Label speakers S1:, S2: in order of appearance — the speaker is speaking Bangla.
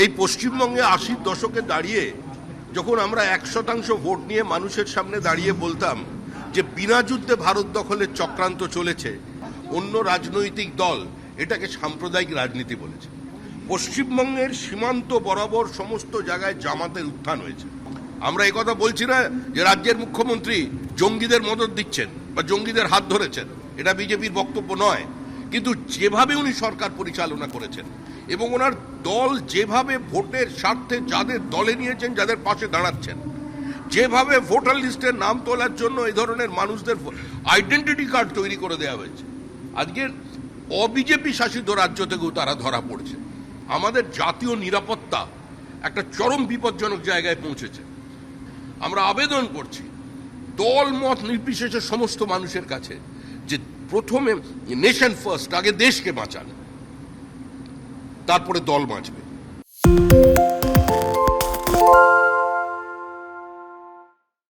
S1: এই পশ্চিমবঙ্গে ৮০ দশকে দাঁড়িয়ে যখন আমরা ১% ভোট নিয়ে মানুষের সামনে দাঁড়িয়ে বলতাম যে বিনা যুদ্ধে ভারত দখলের চক্রান্ত চলেছে, অন্য রাজনৈতিক দল এটাকে সাম্প্রদায়িক রাজনীতি বলেছে। পশ্চিমবঙ্গের সীমান্ত বরাবর সমস্ত জায়গায় জামাতের উত্থান হয়েছে। আমরা একথা বলছি না যে রাজ্যের মুখ্যমন্ত্রী জঙ্গিদের মদত দিচ্ছেন বা জঙ্গিদের হাত ধরেছেন, এটা বিজেপির বক্তব্য নয়, কিন্তু যেভাবে উনি সরকার পরিচালনা করেছেন এবং ওনার দল যেভাবে ভোটের স্বার্থে যাদের দলে নিয়েছেন, যাদের পাশে দাঁড়াচ্ছেন, যেভাবে ভোটার লিস্টের নাম তোলার জন্য এই ধরনের মানুষদের আইডেন্টিটি কার্ড তৈরি করে দেওয়া হয়েছে, আজকের অবিজেপি শাসিত রাজ্য থেকেও তারা ধরা পড়ছে। আমাদের জাতীয় নিরাপত্তা একটা চরম বিপজ্জনক জায়গায় পৌঁছেছে। আমরা আবেদন করছি দল মত নির্বিশেষে সমস্ত মানুষের কাছে যে প্রথমে নেশন ফার্স্ট, আগে দেশকে বাঁচান, তারপরে দল বাঁচবে।